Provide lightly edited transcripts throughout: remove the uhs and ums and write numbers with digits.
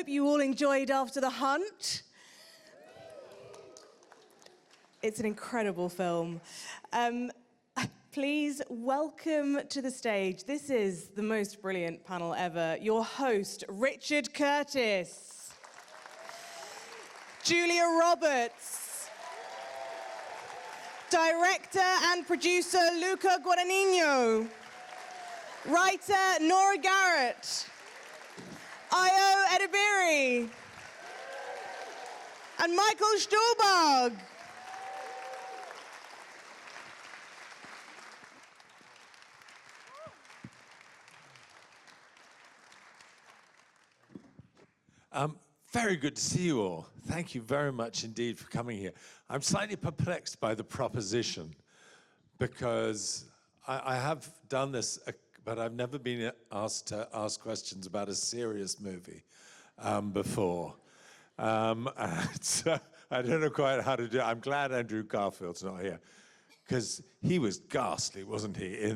hope you all enjoyed After the Hunt. It's an incredible film. Please welcome to the stage, this is the most brilliant panel ever, your host, Richard Curtis, Julia Roberts, director and producer Luca Guadagnino, writer Nora Garrett, Edebiri, and Michael Stuhlbarg. Very good to see you all. Thank you very much indeed for coming here. I'm slightly perplexed by the proposition because I have done this, but I've never been asked to ask questions about a serious movie before. So I don't know quite how to do it. I'm glad Andrew Garfield's not here because he was ghastly, wasn't he?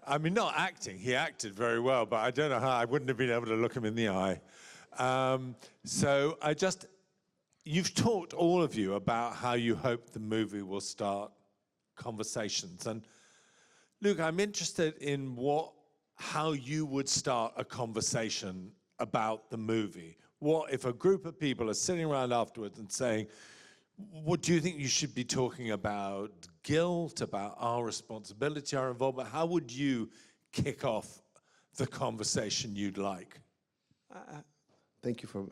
I mean, not acting. He acted very well, but I don't know how. I wouldn't have been able to look him in the eye. So you've talked, all of you, about how you hope the movie will start conversations. And Luca, I'm interested in how you would start a conversation about the movie. What if a group of people are sitting around afterwards and saying, what do you think you should be talking about? Guilt, about our responsibility, our involvement? How would you kick off the conversation you'd like? Thank you for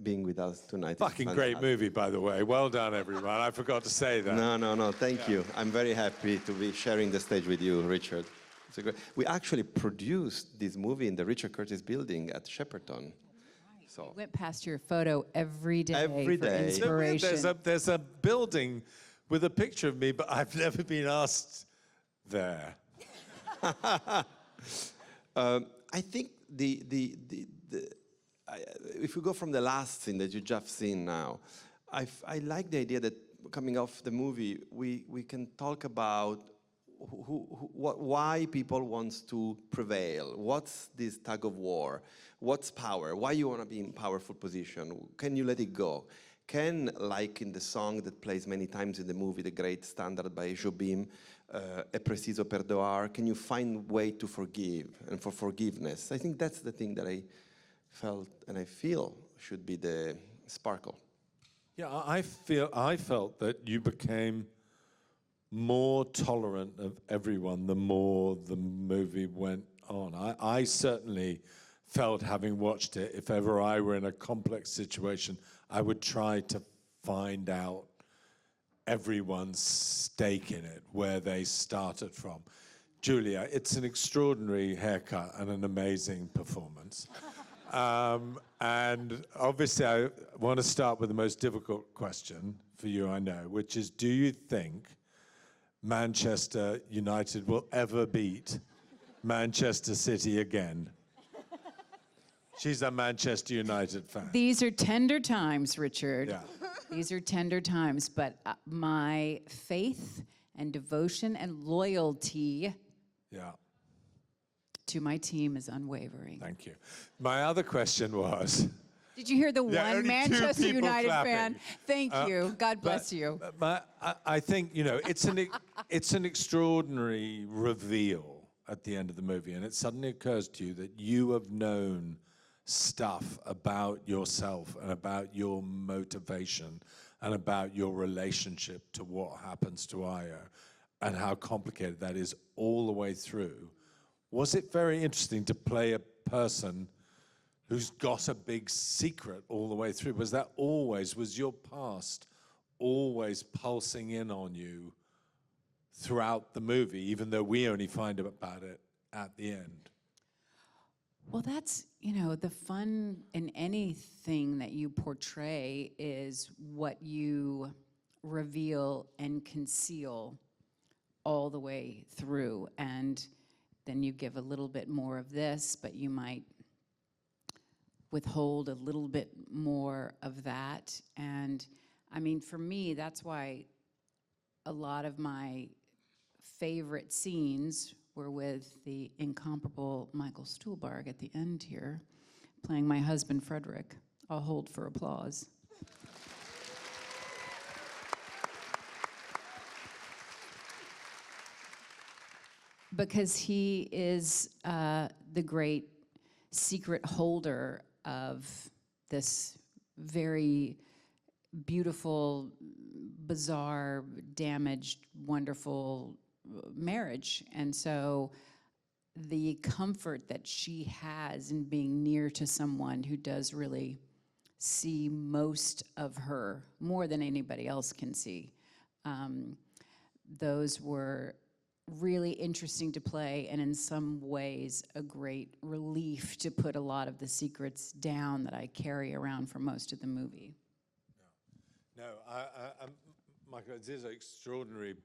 being with us tonight. Fucking great movie, by the way. Well done, everyone. I forgot to say that. No. Thank you. I'm very happy to be sharing the stage with you, Richard. It's we actually produced this movie in the Richard Curtis building at Shepperton. So we went past your photo every day. Every day. For inspiration. There's a building with a picture of me, but I've never been asked there. I think if we go from the last scene that you just seen now, I like the idea that coming off the movie, we can talk about why people want to prevail. What's this tug of war? What's power? Why you want to be in powerful position? Can you let it go? Like in the song that plays many times in the movie, the great standard by Jobim, È preciso perdoar, can you find way to forgive and for forgiveness? I think that's the thing that I felt and I feel should be the sparkle. Yeah, I felt that you became more tolerant of everyone the more the movie went on. I certainly felt, having watched it, if ever I were in a complex situation, I would try to find out everyone's stake in it, where they started from. Julia, it's an extraordinary haircut and an amazing performance. And obviously I want to start with the most difficult question for you, I know, which is, do you think Manchester United will ever beat Manchester City again? She's a Manchester United fan. These are tender times, Richard. Yeah. These are tender times, but my faith and devotion and loyalty to my team is unwavering. Thank you. My other question was... Did you hear the one Manchester United clapping. fan? Thank you. God bless you. I think, it's an extraordinary reveal at the end of the movie, and it suddenly occurs to you that you have known stuff about yourself and about your motivation and about your relationship to what happens to Io and how complicated that is all the way through. Was it very interesting to play a person who's got a big secret all the way through? Was your past always pulsing in on you throughout the movie, even though we only find out about it at the end? Well, that's, the fun in anything that you portray is what you reveal and conceal all the way through. And then you give a little bit more of this, but you might withhold a little bit more of that. And I mean, for me, that's why a lot of my favorite scenes were with the incomparable Michael Stuhlbarg at the end here, playing my husband, Frederick. I'll hold for applause. Because he is the great secret holder of this very beautiful, bizarre, damaged, wonderful marriage. And so the comfort that she has in being near to someone who does really see most of her, more than anybody else can see, those were really interesting to play, and in some ways a great relief to put a lot of the secrets down that I carry around for most of the movie. No, Michael, it is an extraordinary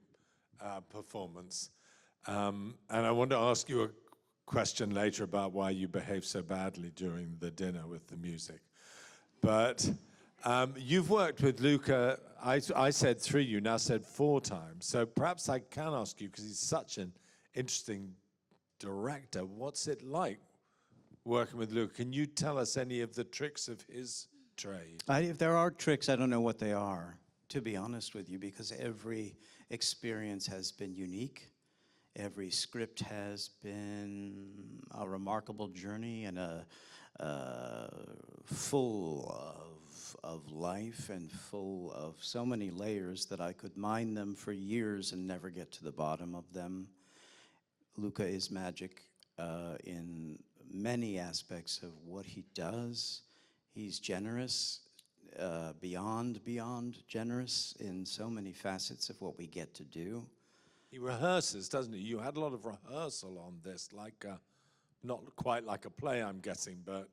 performance. And I want to ask you a question later about why you behaved so badly during the dinner with the music. But you've worked with Luca, I said 3, you now said 4 times. So perhaps I can ask you, because he's such an interesting director, what's it like working with Luca? Can you tell us any of the tricks of his trade? If there are tricks, I don't know what they are, to be honest with you, because every experience has been unique. Every script has been a remarkable journey and full of life and full of so many layers that I could mine them for years and never get to the bottom of them. Luca is magic in many aspects of what he does. He's generous, beyond generous in so many facets of what we get to do. He rehearses, doesn't he? You had a lot of rehearsal on this, like not quite like a play, I'm guessing, but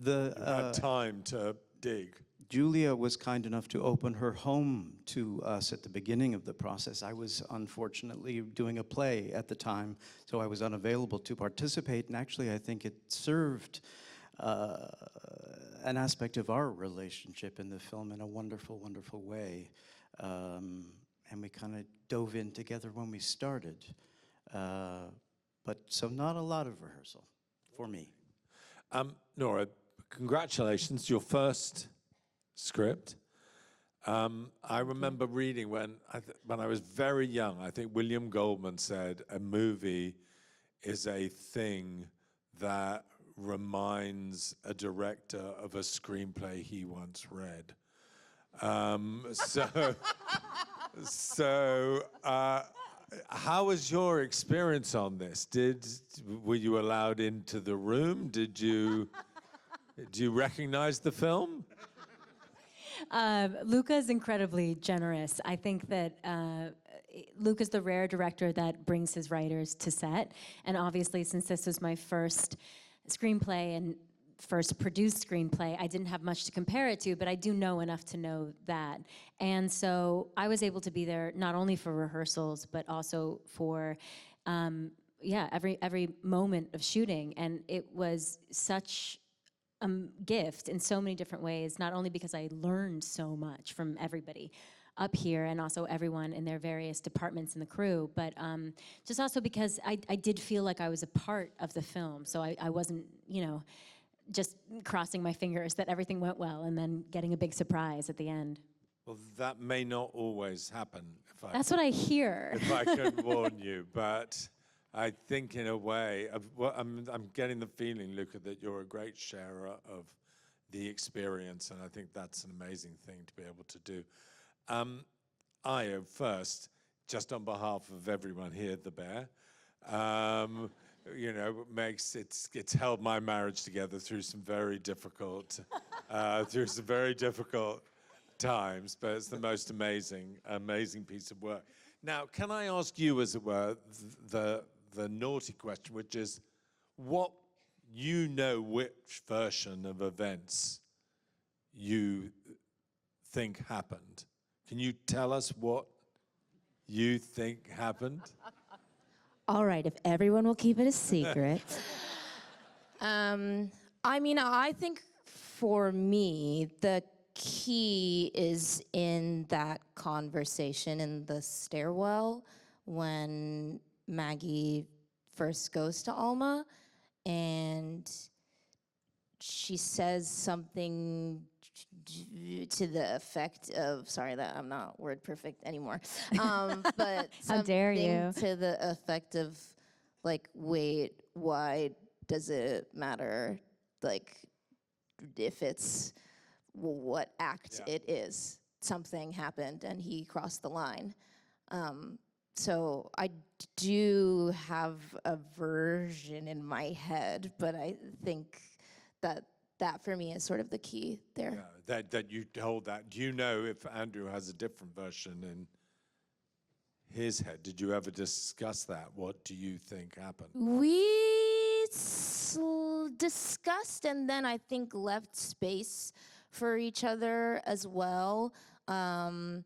you had time to dig. Julia was kind enough to open her home to us at the beginning of the process. I was unfortunately doing a play at the time, so I was unavailable to participate, and actually I think it served an aspect of our relationship in the film in a wonderful, wonderful way. And we kind of dove in together when we started. But so not a lot of rehearsal for me. Nora, congratulations, your first script. I remember reading when I was very young, I think William Goldman said, a movie is a thing that reminds a director of a screenplay he once read. So how was your experience on this? Were you allowed into the room? Do you recognize the film? Luca's incredibly generous. I think that Luca's the rare director that brings his writers to set. And obviously, since this was my first screenplay and first produced screenplay, I didn't have much to compare it to, but I do know enough to know that. And so I was able to be there not only for rehearsals, but also for every moment of shooting. And it was such a gift in so many different ways, not only because I learned so much from everybody up here and also everyone in their various departments in the crew, but just also because I did feel like I was a part of the film. So I wasn't, just crossing my fingers that everything went well and then getting a big surprise at the end. Well, that may not always happen. That's what I hear. If I could warn you, but I think in a way, I'm getting the feeling, Luca, that you're a great sharer of the experience, and I think that's an amazing thing to be able to do. Io, first, just on behalf of everyone here at the Bear, it's held my marriage together through some very difficult times, but it's the most amazing piece of work. Now, can I ask you, as it were, the naughty question, which is, which version of events you think happened? Can you tell us what you think happened? All right, if everyone will keep it a secret. I think for me, the key is in that conversation in the stairwell when Maggie first goes to Alma and she says something to the effect of, sorry that I'm not word perfect anymore, but How dare something you. to the effect of, like, wait, why does it matter, like, if it's what act it is? Something happened and he crossed the line. So I do have a version in my head, but I think that for me is sort of the key there. Yeah, that you hold that. Do you know if Andrew has a different version in his head? Did you ever discuss that? What do you think happened? We discussed and then I think left space for each other as well. And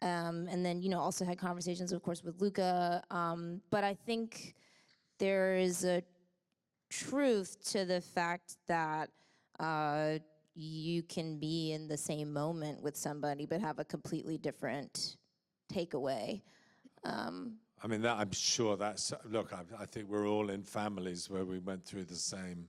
then, you know, also had conversations, of course, with Luca. But I think there is a truth to the fact that you can be in the same moment with somebody but have a completely different takeaway. I mean, I'm sure that's, look, I think we're all in families where we went through the same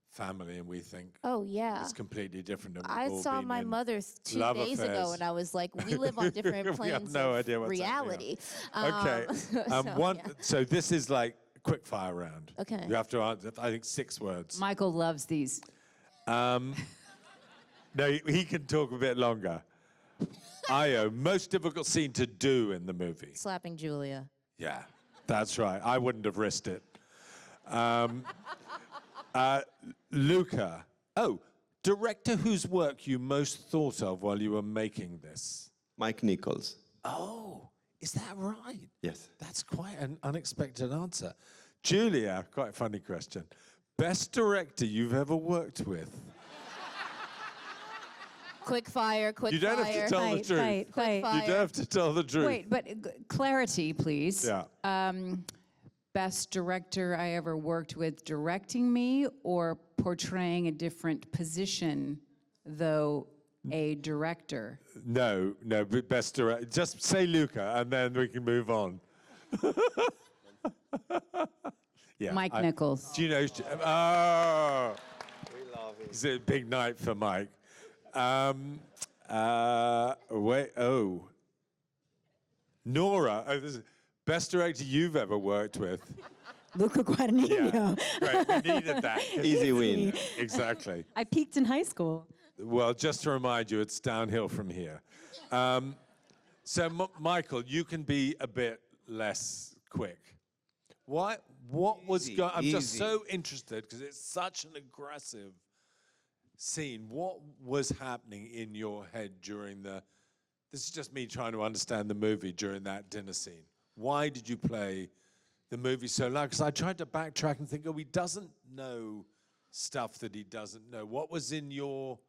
family and we think Oh, yeah. it's completely different. And we've I all saw been my in mother 2 love days ago, affairs. and I was like, we live on different We have planes no of idea what's happening. reality. Okay, so this is like quick fire round. Okay. You have to answer, I think, 6 words. Michael loves these. No, he can talk a bit longer. Io, most difficult scene to do in the movie. Slapping Julia. Yeah, that's right. I wouldn't have risked it. Luca. Oh, director whose work you most thought of while you were making this? Mike Nichols. Oh, is that right? Yes. That's quite an unexpected answer. Julia, quite a funny question. Best director you've ever worked with? Quick fire, quick fire. You don't have to tell the truth. Fight. You don't have to tell the truth. Wait, but clarity, please. Yeah. Best director I ever worked with directing me or portraying a different position, though a director? No, but best director. Just say Luca, and then we can move on. Yeah. Mike Nichols. Do you know? Oh, we love him. It's a big night for Mike. Nora. Oh, this is best director you've ever worked with. Luca Guadagnino. Right, we needed that. Easy win. Exactly. I peaked in high school. Well, just to remind you, it's downhill from here. So, Michael, you can be a bit less quick. What was going? I'm just so interested because it's such an aggressive scene. What was happening in your head during the? This is just me trying to understand the movie during that dinner scene. Why did you play the movie so loud? Because I tried to backtrack and think, oh, he doesn't know stuff that he doesn't know. What was in your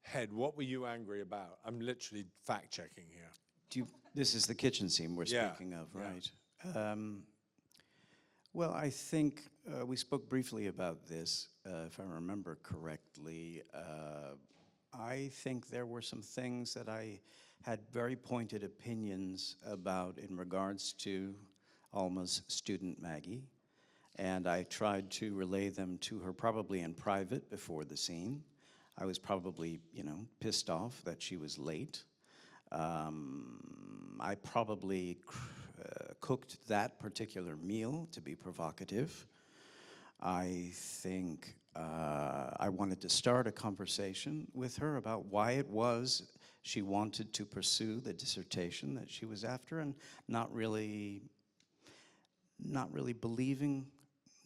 head? What were you angry about? I'm literally fact-checking here. This is the kitchen scene we're Yeah, speaking of, yeah. right? Well, I think we spoke briefly about this, if I remember correctly. I think there were some things that I had very pointed opinions about in regards to Alma's student Maggie, and I tried to relay them to her probably in private before the scene. I was probably, pissed off that she was late. I probably cooked that particular meal to be provocative. I think I wanted to start a conversation with her about why it was she wanted to pursue the dissertation that she was after, and not really believing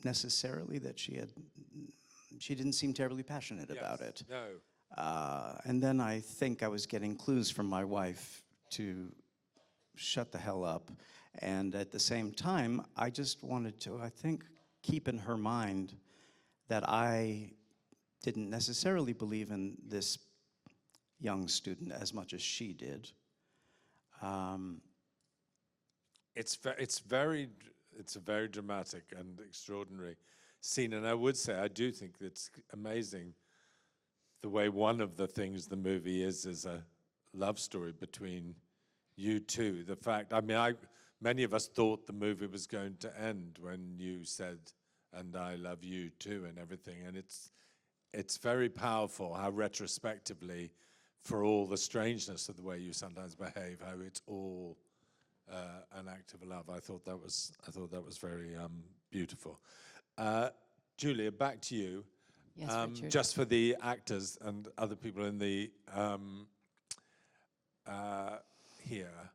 necessarily that she didn't seem terribly passionate about it. No. And then I think I was getting clues from my wife to shut the hell up. And at the same time, I just wanted to, I think, keep in her mind that I didn't necessarily believe in this young student as much as she did. It's a very dramatic and extraordinary scene, and I would say I do think it's amazing the way one of the things the movie is a love story between you two. The fact, many of us thought the movie was going to end when you said, "And I love you too," and everything, and it's very powerful how retrospectively, for all the strangeness of the way you sometimes behave, how it's all an act of love. I thought that was very beautiful. Julia, back to you. Yes, Richard. Just for the actors and other people in the here.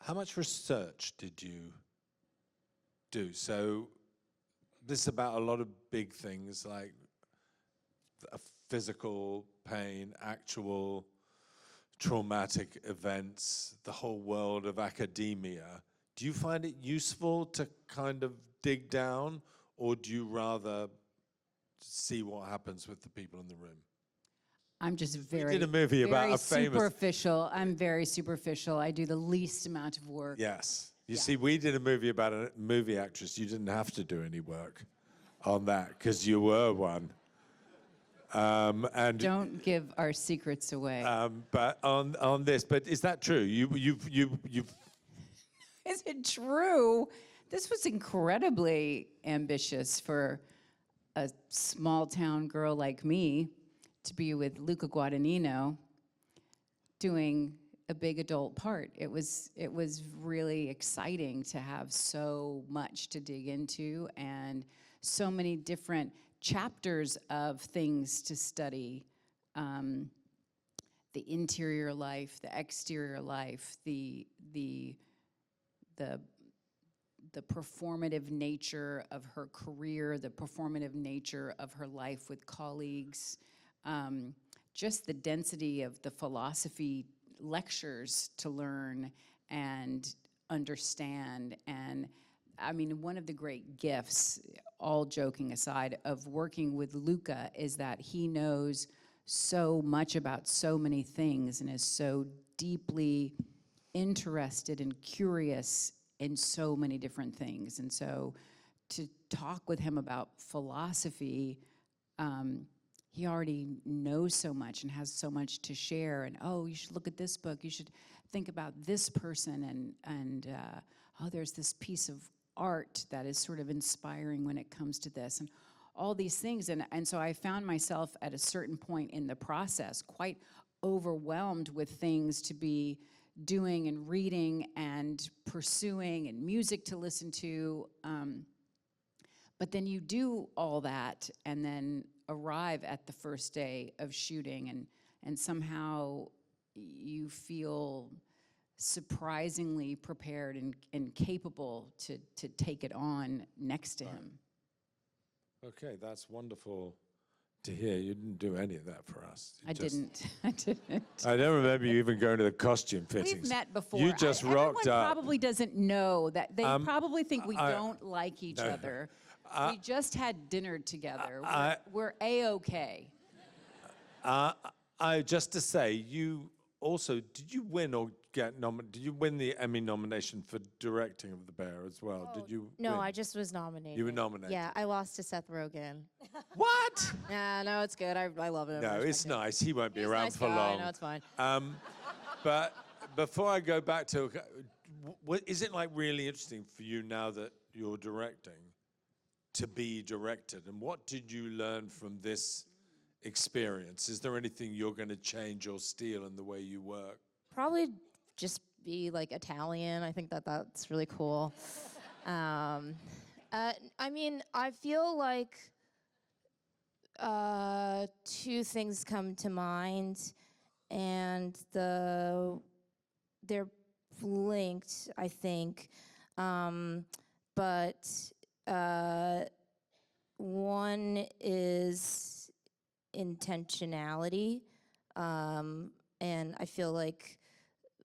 How much research did you do? So this is about a lot of big things like physical pain, actual traumatic events, the whole world of academia. Do you find it useful to kind of dig down, or do you rather see what happens with the people in the room? I'm just very, did a movie about very a famous- superficial. I'm very superficial. I do the least amount of work. Yes. You see, we did a movie about a movie actress. You didn't have to do any work on that because you were one. And Don't give our secrets away. but on this, but is that true? You've Is it true? This was incredibly ambitious for a small town girl like me to be with Luca Guadagnino doing a big adult part. It was really exciting to have so much to dig into and so many different chapters of things to study. The interior life, the exterior life, the performative nature of her career, the performative nature of her life with colleagues, just the density of the philosophy lectures to learn and understand. And I mean, one of the great gifts, all joking aside, of working with Luca is that he knows so much about so many things and is so deeply interested and curious in so many different things. And so to talk with him about philosophy, he already knows so much and has so much to share. And, oh, you should look at this book. You should think about this person. And oh, there's this piece of art that is sort of inspiring when it comes to this. And all these things. And so I found myself at a certain point in the process quite overwhelmed with things to be doing and reading and pursuing and music to listen to. But then you do all that and then arrive at the first day of shooting and somehow you feel surprisingly prepared and capable to take it on next to him. Okay, that's wonderful to hear. You didn't do any of that for us. I didn't. I didn't. I don't remember you even going to the costume fittings. We've met before. You just rocked everyone up. probably doesn't know that. They probably think we don't like each other. We just had dinner together. We're A-okay. Just to say, you also, did you win or get nominated? Did you win the Emmy nomination for directing of The Bear as well? Did you No, win? I just was nominated. You were nominated? Yeah, I lost to Seth Rogen. What? Yeah, no, it's good. I love him. No, it's nice. He won't be around Nice for guy. long. No, it's fine. But before I go back to, is it like really interesting for you now that you're directing to be directed? And what did you learn from this experience? Is there anything you're going to change or steal in the way you work? Probably just be like Italian. I think that's really cool. I mean, I feel like two things come to mind, and they're linked, I think. But one is intentionality, and I feel like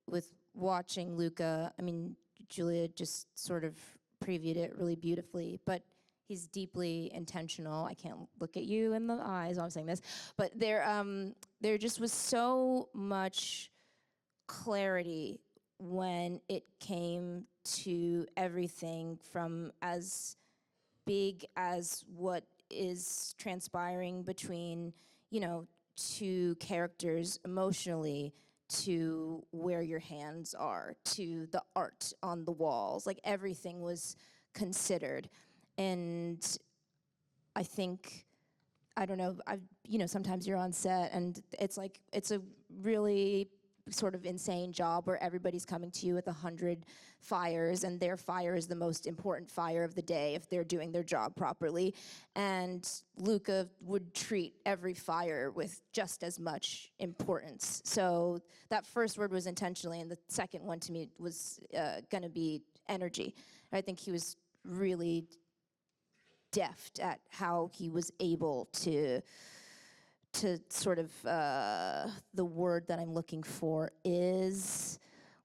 with watching Luca, I mean, Julia just sort of previewed it really beautifully, but he's deeply intentional. I can't look at you in the eyes while I'm saying this, but there just was so much clarity when it came to everything from as big as what is transpiring between, you know, two characters emotionally, to where your hands are, to the art on the walls. Like everything was considered. And I think, I don't know, sometimes you're on set and it's like, it's a really sort of insane job where everybody's coming to you with 100 fires, and their fire is the most important fire of the day if they're doing their job properly. And Luca would treat every fire with just as much importance. So that first word was intentionally, and the second one to me was gonna be energy. I think he was really deft at how he was able to sort of, the word that I'm looking for is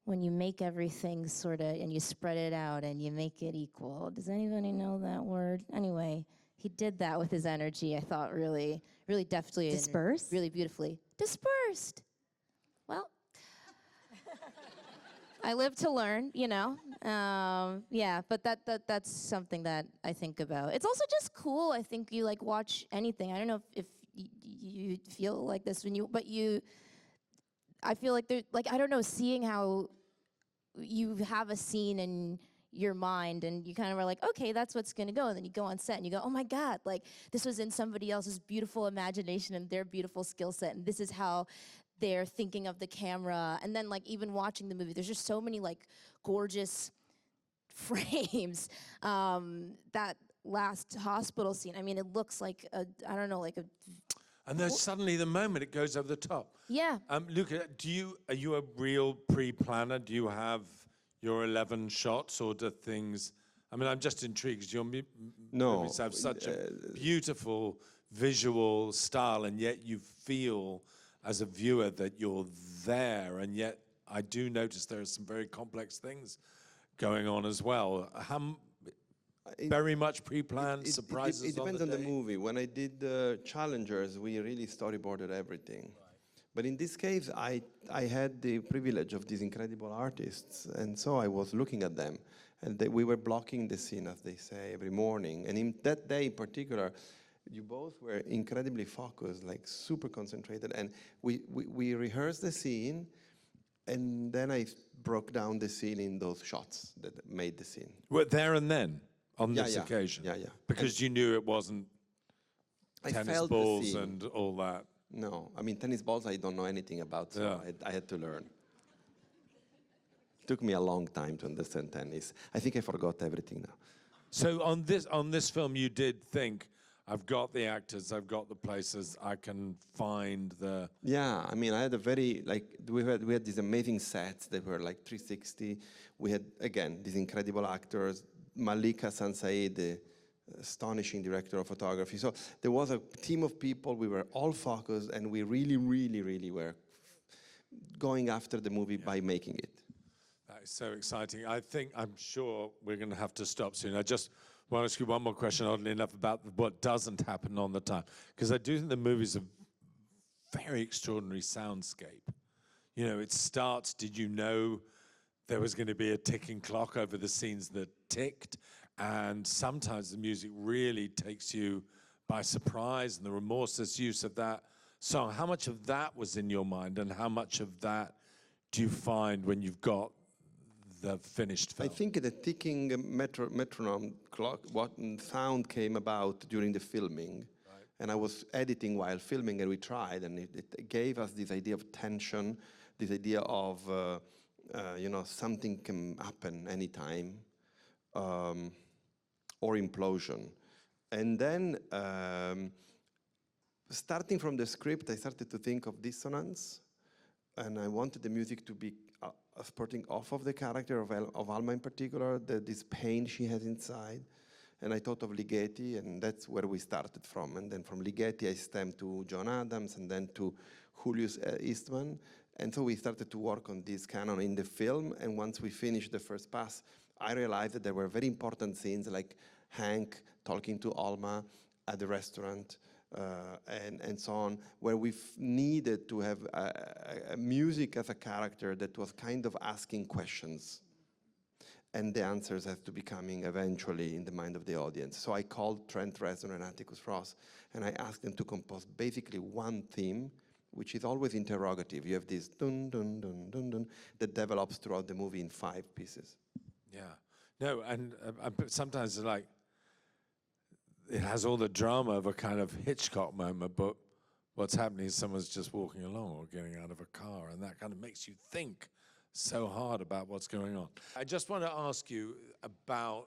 when you make everything sort of, and you spread it out and you make it equal. Does anybody know that word? Anyway, he did that with his energy, I thought, really, really deftly. Disperse? And really beautifully. Dispersed. Well, I live to learn, yeah, but that's something that I think about. It's also just cool, I think, you like watch anything. I don't know if you feel like this I feel like I don't know, seeing how you have a scene in your mind and you kind of are like, okay, that's what's gonna go. And then you go on set and you go, oh my God, like this was in somebody else's beautiful imagination and their beautiful skill set. And this is how they're thinking of the camera. And then like even watching the movie, there's just so many like gorgeous frames. That last hospital scene, I mean, it looks like I don't know, like a... And then suddenly the moment it goes over the top. Yeah. Luca, are you a real pre-planner? Do you have your 11 shots, or do things... I mean, I'm just intrigued because your movies have such a beautiful visual style, and yet you feel as a viewer that you're there, and yet I do notice there are some very complex things going on as well. Very much pre-planned surprises. It depends on the movie. When I did Challengers, we really storyboarded everything. Right. But in this case, I had the privilege of these incredible artists, and so I was looking at them, and we were blocking the scene, as they say, every morning. And in that day in particular, you both were incredibly focused, like super concentrated, and we rehearsed the scene, and then I broke down the scene in those shots that made the scene. Well, there and then, on this occasion? Yeah. Because you knew it wasn't tennis balls and all that. No, I mean, tennis balls I don't know anything about, so I had to learn. It took me a long time to understand tennis. I think I forgot everything now. So on this film, you did think, I've got the actors, I've got the places, I can find the... Yeah, I mean, I had a very, we had these amazing sets that were like 360. We had, again, these incredible actors, Malika Sansaid, the astonishing director of photography. So there was a team of people, we were all focused, and we really, really, really were going after the movie by making it. That is so exciting. I'm sure we're going to have to stop soon. I just want to ask you one more question, oddly enough, about what doesn't happen on the time. Because I do think the movie's a very extraordinary soundscape. You know, it starts, did you know there was going to be a ticking clock over the scenes that ticked? And sometimes the music really takes you by surprise, and the remorseless use of that song. How much of that was in your mind, and how much of that do you find when you've got the finished film? I think the ticking metronome clock, sound came about during the filming. Right. And I was editing while filming, and we tried, and it gave us this idea of tension, this idea of, something can happen anytime, or implosion. And then, starting from the script, I started to think of dissonance, and I wanted the music to be sporting off of the character of Alma in particular, this pain she has inside. And I thought of Ligeti, and that's where we started from. And then from Ligeti, I stemmed to John Adams, and then to Julius Eastman. And so we started to work on this canon in the film, and once we finished the first pass, I realized that there were very important scenes like Hank talking to Alma at the restaurant, and so on, where we needed to have a music as a character that was kind of asking questions, and the answers have to be coming eventually in the mind of the audience. So I called Trent Reznor and Atticus Ross, and I asked them to compose basically one theme, which is always interrogative. You have this dun dun dun dun dun that develops throughout the movie in 5 pieces. Yeah, no, and sometimes like it has all the drama of a kind of Hitchcock moment, but what's happening is someone's just walking along or getting out of a car, and that kind of makes you think so hard about what's going on. I just want to ask you about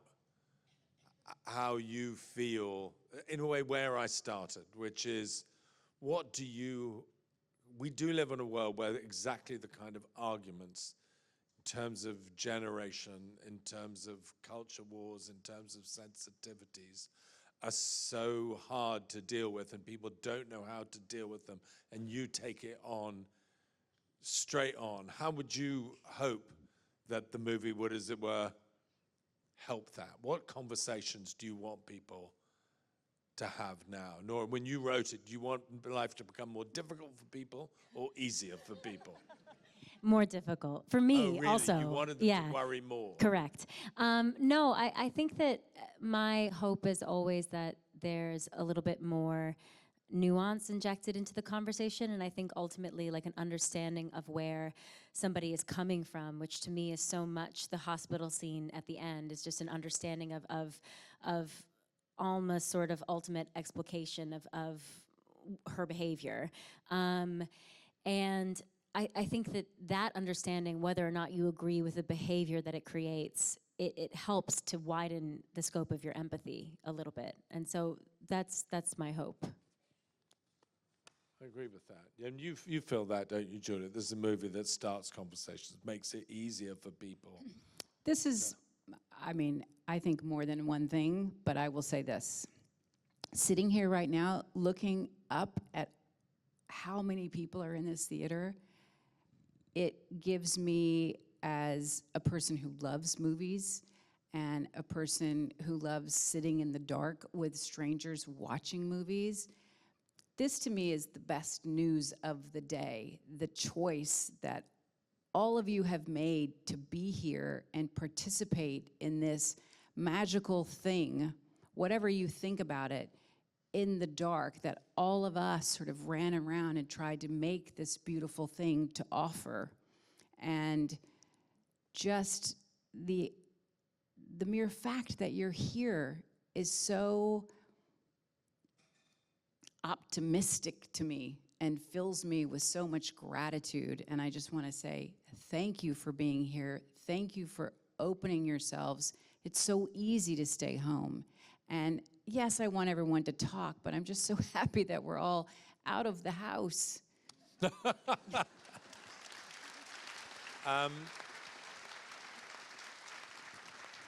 how you feel, in a way, where I started, which is, we do live in a world where exactly the kind of arguments in terms of generation, in terms of culture wars, in terms of sensitivities, are so hard to deal with, and people don't know how to deal with them, and you take it on straight on. How would you hope that the movie would, as it were, help that? What conversations do you want people to have now? Nora, when you wrote it, do you want life to become more difficult for people or easier for people? More difficult for me. Oh, really? Also, You wanted them to worry more. Correct. No, I think that my hope is always that there's a little bit more nuance injected into the conversation, and I think ultimately like an understanding of where somebody is coming from, which to me is so much the hospital scene at the end is just an understanding of almost sort of ultimate explication of her behavior. And I think that understanding, whether or not you agree with the behavior that it creates, it helps to widen the scope of your empathy a little bit. And so that's my hope. I agree with that. And you feel that, don't you, Julia? This is a movie that starts conversations, makes it easier for people. This is, I mean, I think more than one thing, but I will say this. Sitting here right now, looking up at how many people are in this theater, it gives me, as a person who loves movies and a person who loves sitting in the dark with strangers watching movies, this to me is the best news of the day, the choice that all of you have made to be here and participate in this magical thing, whatever you think about it, in the dark, that all of us sort of ran around and tried to make this beautiful thing to offer. And just the mere fact that you're here is so optimistic to me and fills me with so much gratitude. And I just want to say thank you for being here. Thank you for opening yourselves. It's so easy to stay home. And yes, I want everyone to talk, but I'm just so happy that we're all out of the house.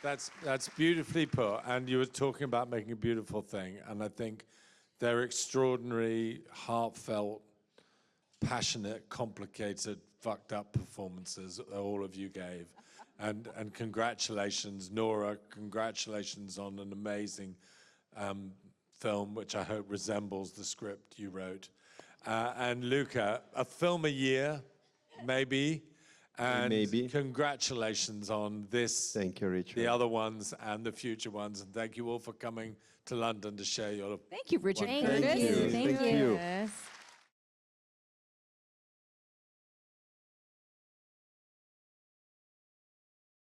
That's beautifully put. And you were talking about making a beautiful thing. And I think they're extraordinary, heartfelt, passionate, complicated, fucked up performances that all of you gave. And congratulations, Nora, congratulations on an amazing film, which I hope resembles the script you wrote. And Luca, a film a year, maybe. And maybe. Congratulations on this. Thank you, Richard. The other ones and the future ones. And thank you all for coming to London to share your... Thank you, Richard Thank Curtis. you. Thank you. Yes.